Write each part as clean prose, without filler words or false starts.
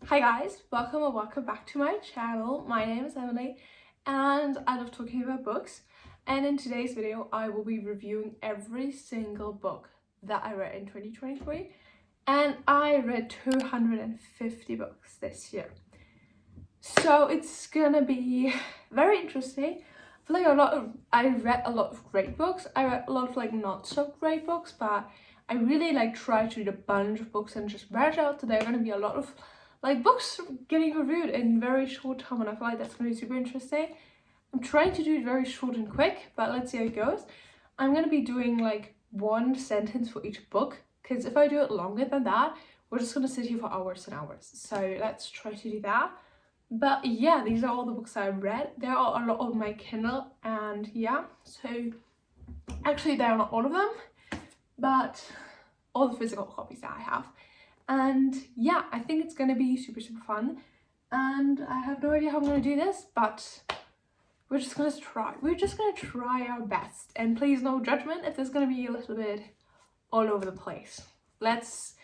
Hi guys, welcome or welcome back to my channel. My name is Emily and I love talking about books, and in today's video I will be reviewing every single book that I read in 2023, and I read 250 books this year. So it's gonna be very interesting. I feel like I read a lot of great books. I read a lot of like not so great books, but I really try to read a bunch of books and just branch out. So there are gonna be a lot of books getting reviewed in very short time, and I feel like that's gonna be super interesting. I'm trying to do it very short and quick, but let's see how it goes. I'm gonna be doing like one sentence for each book, because if I do it longer than that, we're just gonna sit here for hours and hours. So let's try to do that. But yeah, these are all the books I've read. There are a lot on my Kindle, and yeah, so actually they're not all of them, but all the physical copies that I have. And yeah, I think it's gonna be super fun, and I have no idea how I'm gonna do this, but we're just gonna try our best, and please no judgment if there's gonna be a little bit all over the place. Let's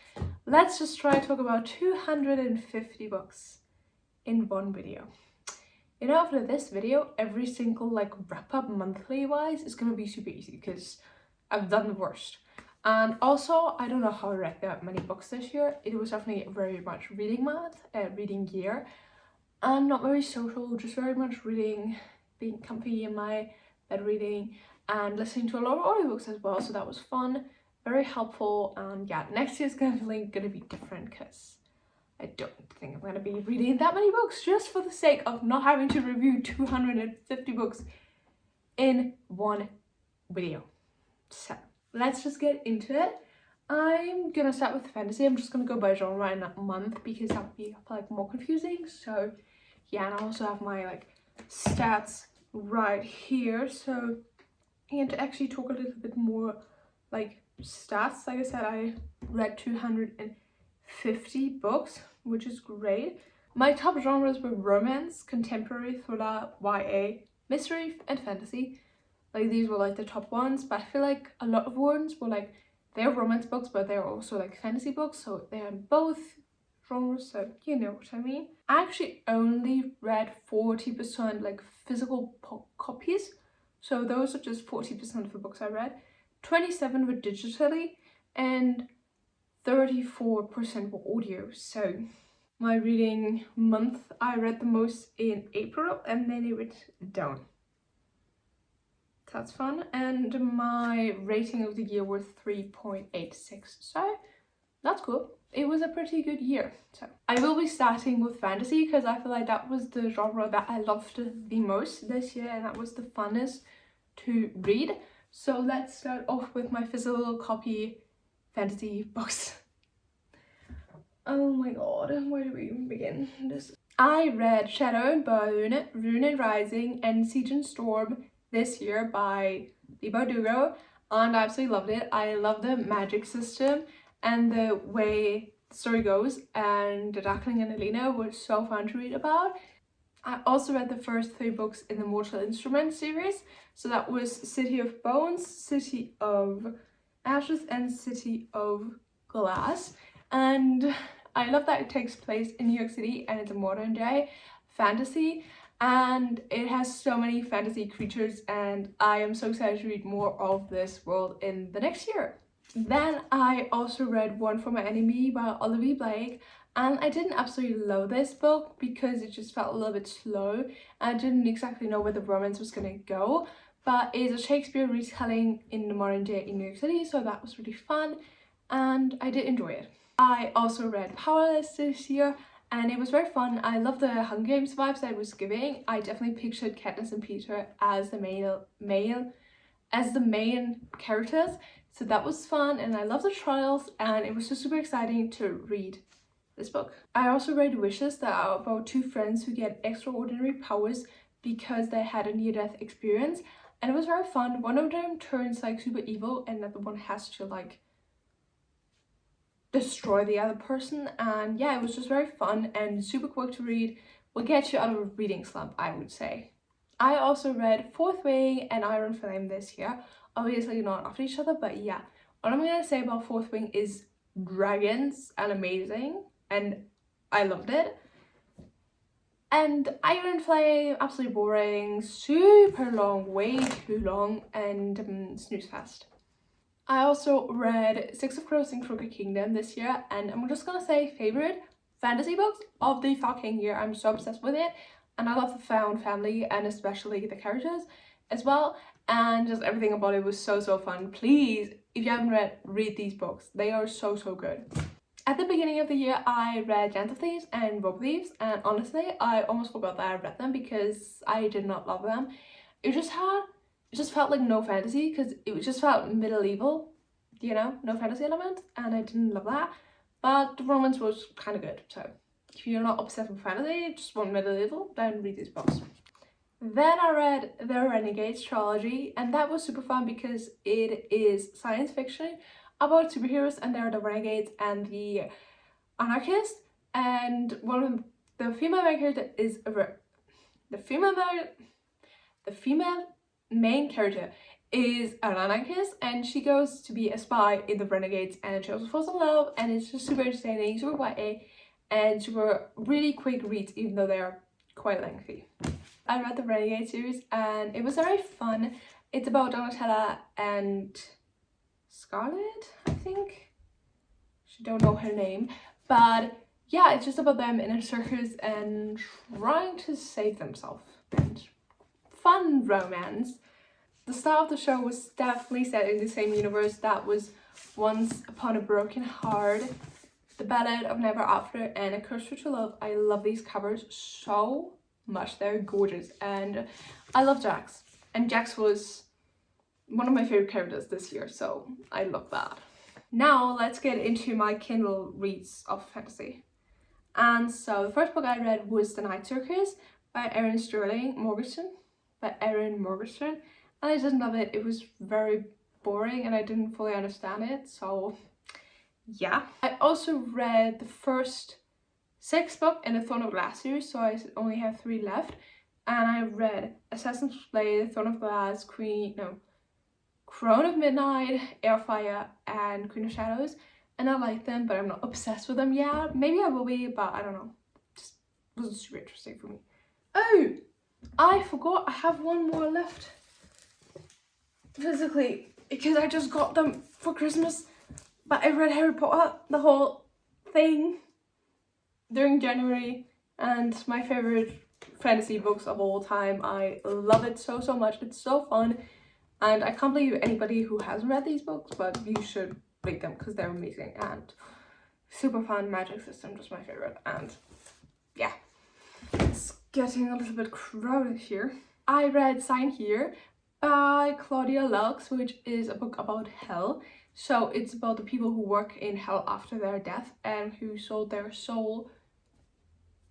just try to talk about 250 books in one video. You know, after this video, every single wrap up monthly wise is gonna be super easy because I've done the worst. And also, I don't know how I read that many books this year. It was definitely very much reading month, reading year, and not very social, just very much reading, being comfy in my bed reading, and listening to a lot of audiobooks as well. So that was fun, very helpful, and yeah, next year's definitely gonna be different because I don't think I'm gonna be reading that many books just for the sake of not having to review 250 books in one video. So let's just get into it. I'm gonna start with fantasy. I'm just gonna go by genre and not month because that would be more confusing. So yeah, and I also have my stats right here. So and to actually talk a little bit more stats, like I said, I read 250 books, which is great. My top genres were romance, contemporary, thriller, YA, mystery, and fantasy. These were the top ones, but I feel like a lot of ones were they're romance books, but they're also fantasy books, so they're in both genres, so you know what I mean. I actually only read 40% physical copies, so those are just 40% of the books I read. 27 were digitally, and 34% were audio. So my reading month, I read the most in April, and then it went down. That's fun. And my rating of the year was 3.86, so that's cool. It was a pretty good year. So I will be starting with fantasy because I feel like that was the genre that I loved the most this year, and that was the funnest to read. So let's start off with my physical copy fantasy books. Oh my god, where do we even begin? I read Shadow and Bone, Rune and Rising, and Siege and Storm this year by Leigh Bardugo, and I absolutely loved it. I love the magic system and the way the story goes, and the Darkling and Alina were so fun to read about. I also read the first 3 books in the Mortal Instruments series, so that was City of Bones, City of Ashes, and City of Glass. And I love that it takes place in New York City and it's a modern day fantasy, and it has so many fantasy creatures, and I am so excited to read more of this world in the next year. Then I also read One for My Enemy by Olivia Blake, and I didn't absolutely love this book because it just felt a little bit slow. I didn't exactly know where the romance was gonna go, but it's a Shakespeare retelling in the modern day in New York City, so that was really fun and I did enjoy it. I also read Powerless this year, and it was very fun. I love the Hunger Games vibes that it was giving. I definitely pictured Katniss and Peter as the main characters, so that was fun, and I love the trials, and it was just super exciting to read this book. I also read Wishes, that are about 2 friends who get extraordinary powers because they had a near-death experience, and it was very fun. One of them turns super evil, and the other one has to destroy the other person, and yeah, it was just very fun and super quick to read. Will get you out of a reading slump, I would say. I also read Fourth Wing and Iron Flame this year, obviously not after each other, but yeah. What I'm gonna say about Fourth Wing is dragons and amazing, and I loved it. And Iron Flame, absolutely boring, super long, way too long, and snooze fest. I also read Six of Crows and Crooked Kingdom this year, and I'm just gonna say favorite fantasy books of the fucking year. I'm so obsessed with it, and I love the found family and especially the characters as well, and just everything about it was so fun. Please, if you haven't read these books. They are so good. At the beginning of the year, I read Gentle Thieves and Rope Thieves, and honestly, I almost forgot that I read them because I did not love them. It just felt like no fantasy, because it just felt medieval, you know, no fantasy element, and I didn't love that. But the romance was kind of good, so if you're not obsessed with fantasy, just want medieval, then read these books. Then I read the Renegades trilogy, and that was super fun because it is science fiction about superheroes, and they're the renegades and the anarchists, and one of the female main character is the female main character is an anarchist, and she goes to be a spy in the renegades, and she also falls in love, and it's just super entertaining, super YA, and super really quick reads even though they're quite lengthy. I read the Renegade series and it was very fun. It's about Donatella and Scarlet, I think. I don't know her name, but yeah, it's just about them in a circus and trying to save themselves, and fun romance. The start of the show was definitely set in the same universe that was Once Upon a Broken Heart, The Ballad of Never After, and A Curse for True Love. I love these covers so much. They're gorgeous, and I love Jax, and Jax was one of my favorite characters this year, so I love that. Now let's get into my Kindle reads of fantasy. And so the first book I read was The Night Circus by Erin Morgenstern, and I didn't love it. It was very boring and I didn't fully understand it, so yeah. I also read the first 6th book in the Throne of Glass series, so I only have 3 left, and I read Assassin's Blade, Throne of Glass, Crown of Midnight, Airfire, and Queen of Shadows, and I like them, but I'm not obsessed with them yet. Maybe I will be, but I don't know. Just wasn't super interesting for me. Oh, I forgot I have one more left physically, because I just got them for Christmas, but I read Harry Potter, the whole thing, during January, and my favorite fantasy books of all time. I love it so much. It's so fun, and I can't believe anybody who hasn't read these books, but you should read them because they're amazing and super fun. Magic system, just my favorite. And yeah, it's getting a little bit crowded here. I read Sign Here by Claudia Lux, which is a book about hell. So it's about the people who work in hell after their death and who sold their soul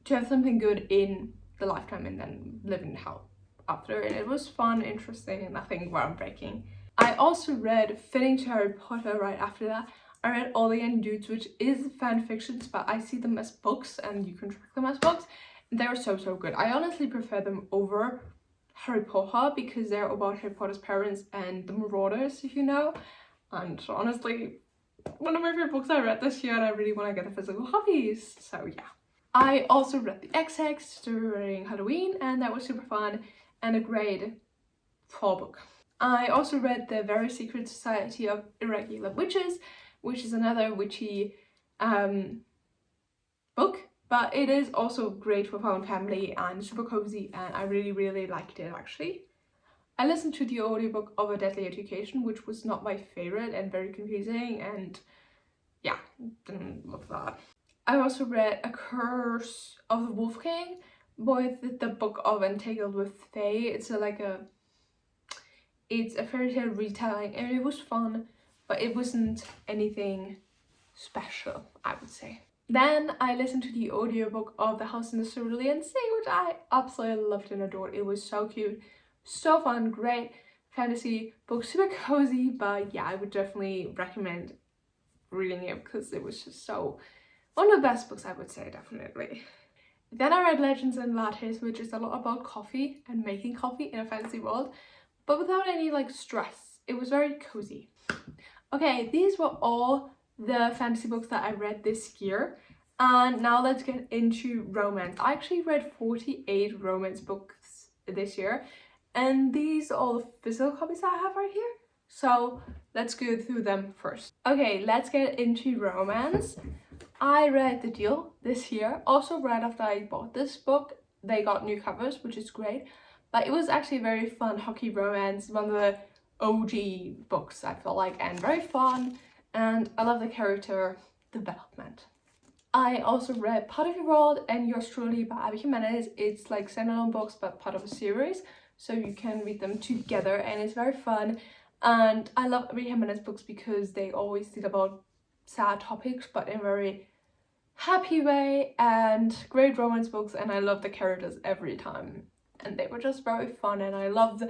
to have something good in the lifetime and then live in hell after. And it was fun, interesting, and nothing groundbreaking. I also read Fitting to Harry Potter right after that. I read All the Young Dudes, which is fan fictions, but I see them as books and you can track them as books. They're so good. I honestly prefer them over Harry Potter because they're about Harry Potter's parents and the Marauders, if you know. And honestly, one of my favorite books I read this year, and I really want to get a physical copy, so yeah. I also read The XX during Halloween, and that was super fun and a great fall book. I also read The Very Secret Society of Irregular Witches, which is another witchy book, but it is also great for found family and super cozy, and I really liked it actually. I listened to the audiobook of A Deadly Education, which was not my favorite and very confusing, and yeah, didn't love that. I also read A Curse of the Wolf King, with the book of Entangled with Fae. It's a fairy tale retelling, and it was fun, but it wasn't anything special, I would say. Then I listened to the audiobook of The House in the Cerulean Sea, which I absolutely loved and adored. It was so cute, so fun, great fantasy book, super cozy, but yeah, I would definitely recommend reading it because it was just so one of the best books, I would say, definitely. Then I read Legends and Lattes, which is a lot about coffee and making coffee in a fantasy world, but without any like stress. It was very cozy. Okay, these were all the fantasy books that I read this year, And now let's get into romance. I actually read 48 romance books this year, and these are all the physical copies I have right here. So let's go through them first. Okay, let's get into romance. I read The Deal this year. Also right after I bought this book, they got new covers, which is great. But it was actually very fun hockey romance, one of the OG books I feel like, and very fun. And I love the character development. I also read Part of Your World and Yours Truly by Abby Jimenez. It's like standalone books but part of a series, so you can read them together and it's very fun. And I love Abby Jimenez books because they always deal about sad topics but in a very happy way, and great romance books, and I love the characters every time. And they were just very fun, and I love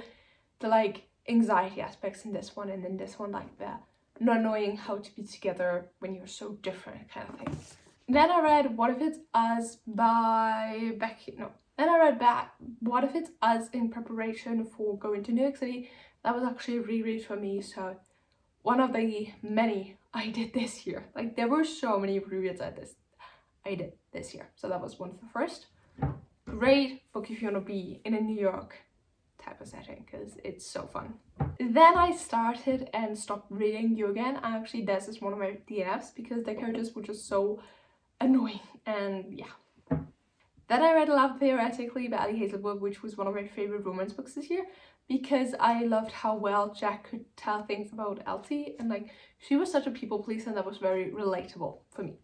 the like anxiety aspects in this one, and in this one like the not knowing how to be together when you're so different kind of thing. Then I read What If It's Us by Becky. No. Then I read What If It's Us in preparation for going to New York City. That was actually a reread for me, so one of the many I did this year. Like there were so many rereads I did this year, so that was one of the first. Great book if you want to be in a New York type of setting because it's so fun. Then I started and stopped reading You Again. Actually, this is one of my DNFs because the characters were just so annoying, and yeah. Then I read Love Theoretically by Ali Hazelwood, which was one of my favorite romance books this year because I loved how well Jack could tell things about Elsie, and like she was such a people pleaser, and that was very relatable for me.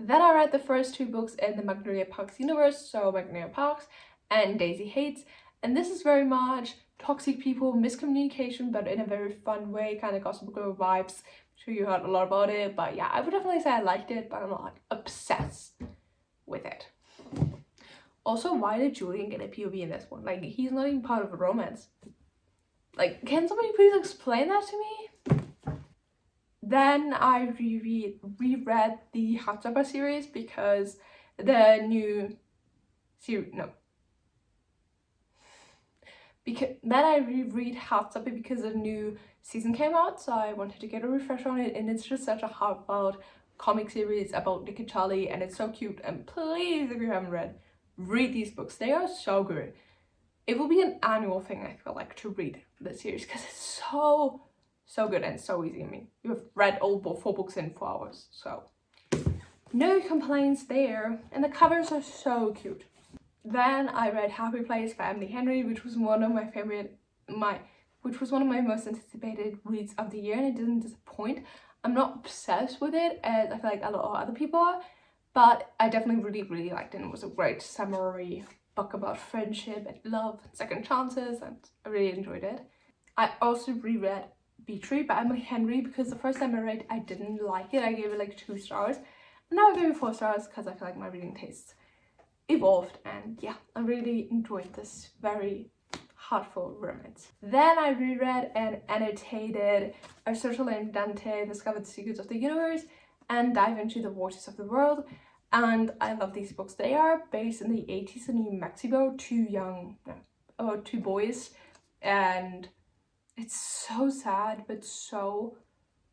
Then I read the first two books in the Magnolia Parks universe, so Magnolia Parks and Daisy Hates, and this is very much toxic people, miscommunication, but in a very fun way, kind of Gossip Girl vibes. I'm sure you heard a lot about it, but yeah, I would definitely say I liked it, but I'm not like obsessed with it. Also, why did Julian get a POV in this one? Like, he's not even part of a romance. Like, can somebody please explain that to me? Then I reread the Heartstopper series because the new series, then I reread Heartstopper because a new season came out, so I wanted to get a refresh on it, and it's just such a heartfelt comic series about Nick and Charlie, and it's so cute. And please, if you haven't read these books. They are so good. It will be an annual thing, I feel like, to read the series because it's so good and so easy. I mean, you have read all 4 books in 4 hours, so no complaints there. And the covers are so cute. Then I read Happy Place by Emily Henry, which was one of my most anticipated reads of the year, and it didn't disappoint. I'm not obsessed with it as I feel like a lot of other people are, but I definitely really liked it. It was a great summary book about friendship and love and second chances, and I really enjoyed it. I also reread Beach Read by Emily Henry because the first time I read I didn't like it. I gave it like 2 stars. And now I gave it 4 stars because I feel like my reading tastes evolved, and yeah, I really enjoyed this very heartful romance. Then I reread and annotated Aristotle and Dante Discover the Secrets of the Universe and Dive into the Waters of the World, and I love these books. They are based in the 80s in New Mexico, 2 boys, and it's so sad but so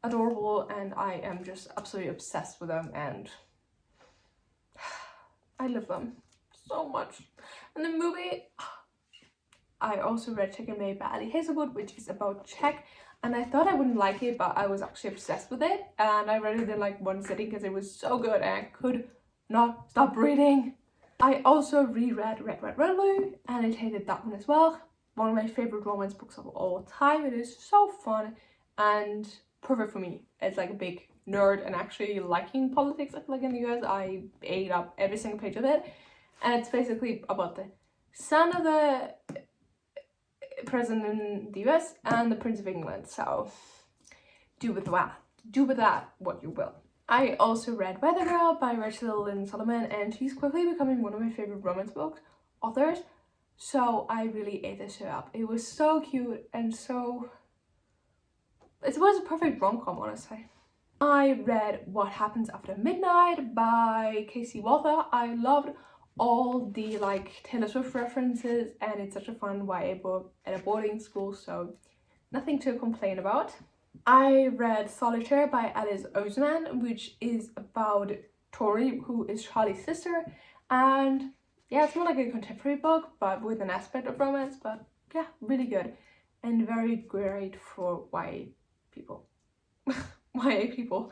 adorable, and I am just absolutely obsessed with them, and I love them so much. And the movie, I also read Chicken Made by Ali Hazelwood, which is about Czech, and I thought I wouldn't like it, but I was actually obsessed with it, and I read it in like one sitting because it was so good and I could not stop reading. I also reread Red Red Blue and I hated that one as well. One of my favorite romance books of all time. It is so fun and perfect for me. It's like a big nerd and actually liking politics. I feel like in the US I ate up every single page of it, and it's basically about the son of the president in the US and the Prince of England, so do with that what you will. I also read Weather Girl by Rachel Lynn Solomon, and she's quickly becoming one of my favorite romance book authors, so I really ate this shit up. It was so cute and so... it was a perfect rom-com, honestly. I read What Happens After Midnight by Casey Walther. I loved all the like Taylor Swift references, and it's such a fun YA book at a boarding school, so nothing to complain about. I read Solitaire by Alice Oseman, which is about Tori, who is Charlie's sister, and yeah, it's more like a contemporary book but with an aspect of romance, but yeah, really good and very great for YA people. YA people,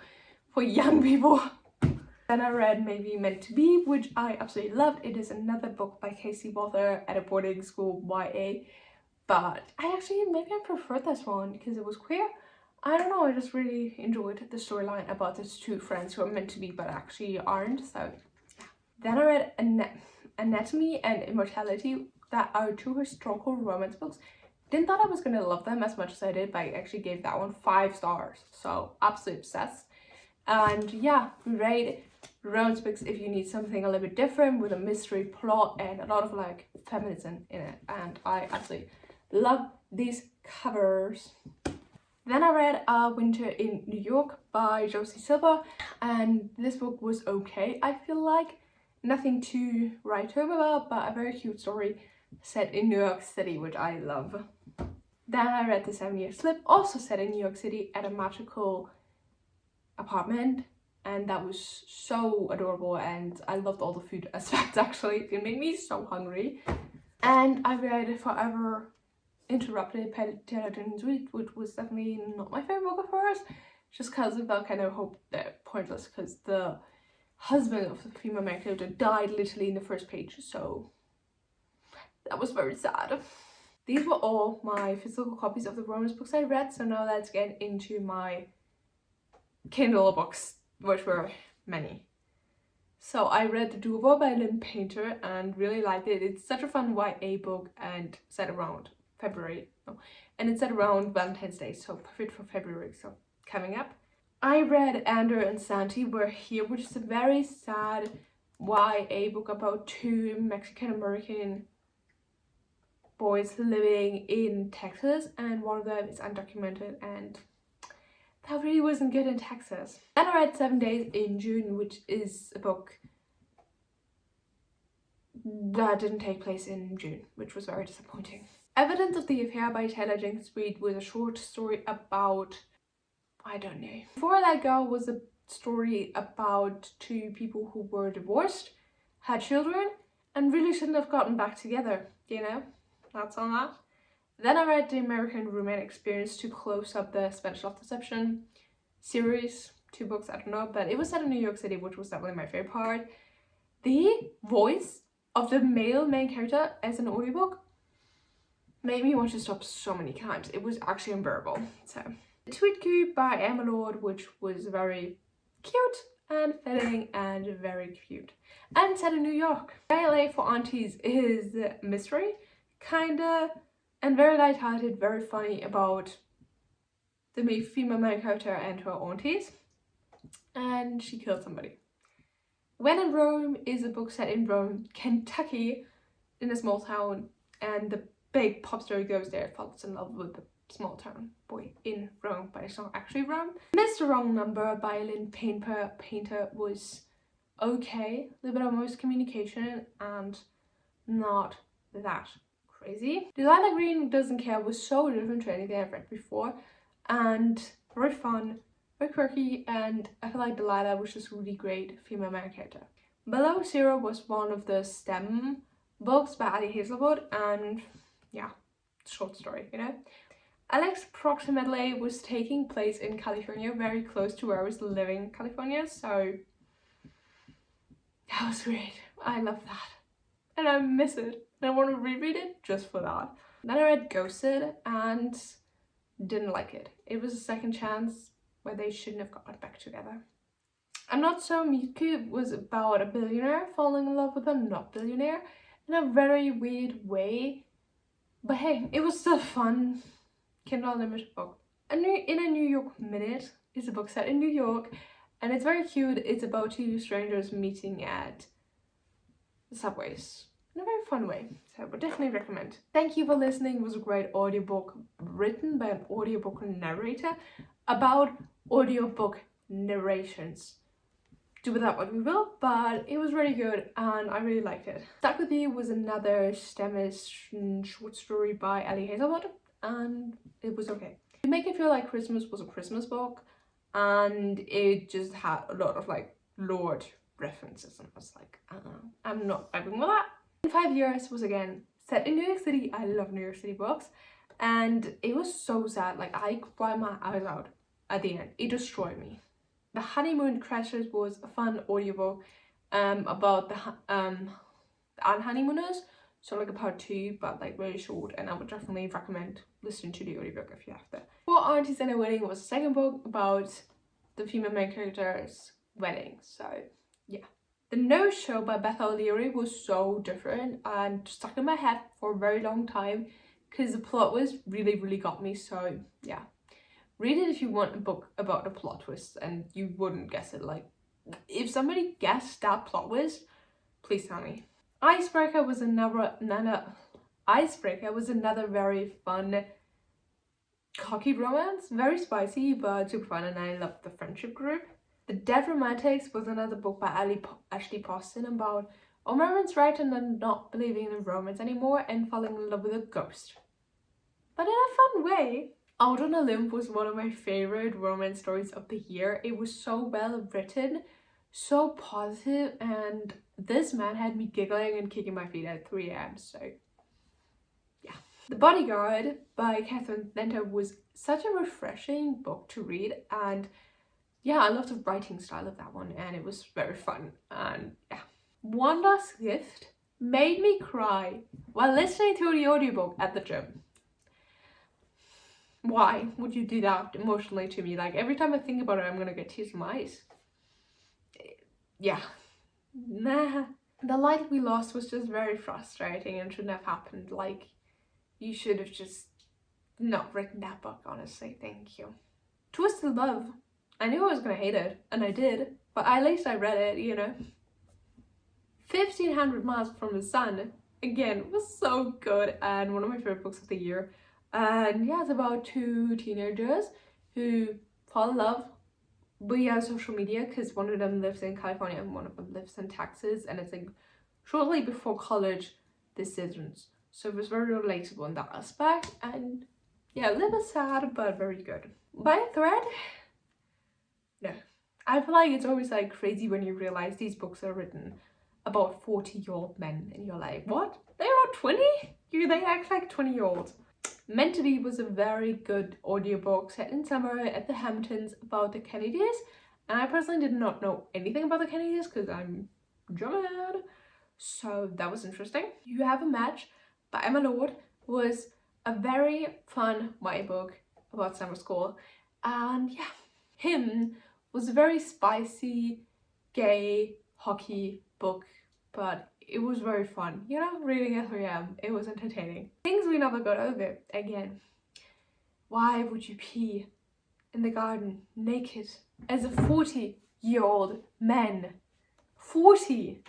for young people. Then I read Maybe Meant to Be, which I absolutely loved. It is another book by Casey Walther at a boarding school YA, but maybe I preferred this one because it was queer. I don't know, I just really enjoyed the storyline about these two friends who are meant to be but actually aren't, so yeah. Then I read Anatomy and Immortality, that are two historical romance books. Didn't thought I was gonna love them as much as I did, but I actually gave that one 5 stars, so absolutely obsessed. And yeah, great romance books if you need something a little bit different with a mystery plot and a lot of like feminism in it, and I absolutely love these covers. Then I read Winter in New York by Josie Silver, and this book was okay, I feel like. Nothing to write home about, but a very cute story set in New York City, which I love. Then I read The 7-Year Slip, also set in New York City at a magical apartment, and that was so adorable, and I loved all the food aspects actually. It made me so hungry. And I read Forever Interrupted by Taylor Jenkins Reid, which was definitely not my favorite book of hers, just because it felt kind of pointless, because the husband of the female main character died literally in the first page, so that was very sad. These were all my physical copies of the romance books I read, so now let's get into my Kindle books, which were many. So I read The Doable by Lynn Painter and really liked it. It's such a fun YA book and set around February. No, and it's set around Valentine's Day, so perfect for February, so coming up. I read Andrew and Santi Were Here, which is a very sad YA book about 2 Mexican-American boys living in Texas, and one of them is undocumented, and that really wasn't good in Texas. Then I read 7 Days in June, which is a book that didn't take place in June, which was very disappointing. Evidence of the Affair by Taylor Jenkins Reid was a short story about, I don't know. Before That Girl was a story about 2 people who were divorced, had children, and really shouldn't have gotten back together, you know? That's on that. Then I read The American Roommate Experience to close up the Spanish Love Deception series. 2 books, I don't know, but it was set in New York City, which was definitely my favorite part. The voice of the male main character as an audiobook made me want to stop so many times. It was actually unbearable. So, Tweet Cube by Emma Lord, which was very cute and fitting and very cute. And set in New York. JLA for Aunties is a mystery, kinda, and very light-hearted, very funny, about the female main character and her aunties. And she killed somebody. When in Rome is a book set in Rome, Kentucky, in a small town, and the big pop star goes there, falls in love with the small town boy in Rome, but it's not actually Rome. Mr. Wrong Number by Lynn Painter was okay, a little bit of miscommunication and not that crazy. Delilah Green Doesn't Care was so different to anything I've read before, and very fun, very quirky, and I feel like Delilah was just a really great female main character. Below Zero was one of the STEM books by Ali Hazelwood, and yeah, short story, you know. Alex Approximately was taking place in California, very close to where I was living in California, so that was great. I love that. And I miss it. And I want to reread it just for that. Then I read Ghosted and didn't like it. It was a second chance where they shouldn't have gotten back together. I'm Not So Miku was about a billionaire falling in love with a not billionaire in a very weird way. But hey, it was still fun. Kindle Unlimited book. In a New York Minute is a book set in New York, and it's very cute. It's about 2 strangers meeting at the subways in a very fun way, so I would definitely recommend. Thank you for listening. It was a great audiobook written by an audiobook narrator about audiobook narrations. Do with that what we will, but it was really good and I really liked it. Stuck With You was another STEMish short story by Ali Hazelwood, and it was okay. To Make It Feel Like Christmas was a Christmas book, and it just had a lot of like Lord references, and I was like, I'm not vibing with that. In 5 Years was again set in New York City. I love New York City books, and it was so sad. Like, I cried my eyes out at the end. It destroyed me. The Honeymoon Crashers was a fun audiobook about the honeymooners, so like a part 2, but like really short, and I would definitely recommend listening to the audiobook if you have that. For Aunties and a Wedding was the second book about the female main character's wedding. So yeah. The Nose Show by Beth O'Leary was so different and stuck in my head for a very long time because the plot was really got me. So yeah, read it if you want a book about a plot twist and you wouldn't guess it. Like, if somebody guessed that plot twist, please tell me. Icebreaker was another very fun cocky romance, very spicy but super fun, and I loved the friendship group. The Dead Romantics was another book by Ashley Poston about a romance writer and not believing in romance anymore and falling in love with a ghost, but in a fun way. Out on a Limb was one of my favorite romance stories of the year. It was so well written, so positive, and this man had me giggling and kicking my feet at 3 a.m. So yeah. The Bodyguard by Catherine Lenter was such a refreshing book to read, and yeah, I loved the writing style of that one, and it was very fun. And yeah. One Last Gift made me cry while listening to the audiobook at the gym. Why would you do that emotionally to me? Like, every time I think about it, I'm gonna get tears in my eyes. Yeah. Nah. The Light We Lost was just very frustrating and shouldn't have happened. Like, you should have just not written that book, honestly. Thank you. Twisted Love. I knew I was gonna hate it, and I did, but at least I read it, you know. 1500 Miles from the Sun, again, was so good and one of my favorite books of the year. And yeah, it's about 2 teenagers who fall in love via social media, because one of them lives in California and one of them lives in Texas, and it's like shortly before college decisions. So it was very relatable in that aspect, and yeah, a little bit sad but very good. By a Thread? No. I feel like it's always like crazy when you realize these books are written about 40-year-old men and you're like, what? They're not 20? They act like 20-year-olds. Meant to Be was a very good audiobook set in summer at the Hamptons about the Kennedys, and I personally did not know anything about the Kennedys because I'm German, so that was interesting. You Have a Match by Emma Lord was a very fun YA book about summer school, and yeah, Him was a very spicy gay hockey book, but it was very fun, you know, reading at 3 a.m. It was entertaining. Things We Never Got Over, again. Why would you pee in the garden naked as a 40-year-old man? 40!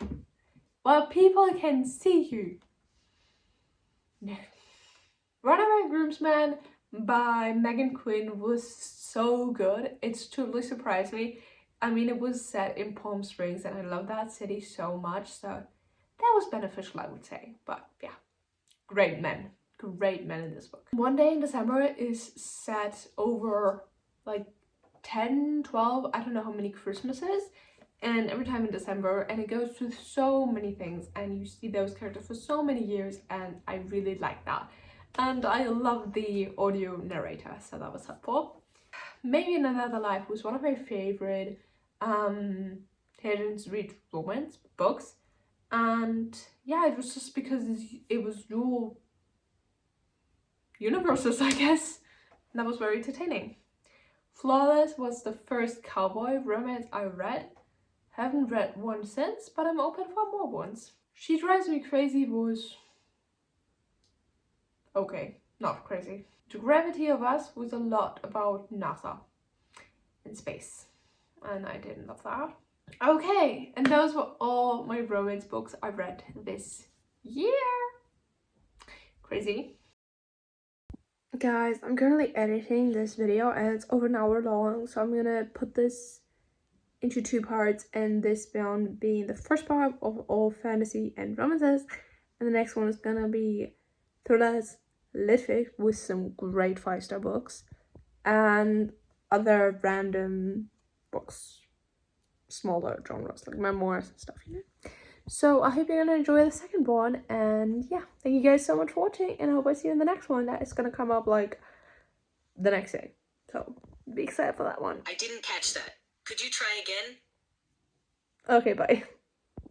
While people can see you. No. Runaway Groomsman by Megan Quinn was so good. It's totally surprised me. I mean, it was set in Palm Springs and I love that city so much, so that was beneficial, I would say. But yeah, great men in this book. One Day in December is set over like 10, 12, I don't know how many Christmases, and every time in December, and it goes through so many things and you see those characters for so many years, and I really like that. And I love the audio narrator, so that was helpful. Maybe in Another Life was one of my favorite Tangents Read romance books, and yeah, it was just because it was dual universes, I guess. And that was very entertaining. Flawless was the first cowboy romance I read. Haven't read one since, but I'm open for more ones. She Drives Me Crazy was okay, not crazy. The Gravity of Us was a lot about NASA and space, and I didn't love that. Okay, and those were all my romance books I read this year. Crazy. Guys, I'm currently editing this video and it's over an hour long, so I'm gonna put this into 2 parts, and this one being the first part of all fantasy and romances, and the next one is gonna be thrillers, litfic with some great 5-star books and other random books. smaller genres, like memoirs and stuff, you know. So I hope you're gonna enjoy the second one, and yeah, thank you guys so much for watching, and I hope I see you in the next one that is gonna come up like the next day. So be excited for that one. I didn't catch that. Could you try again? Okay, bye.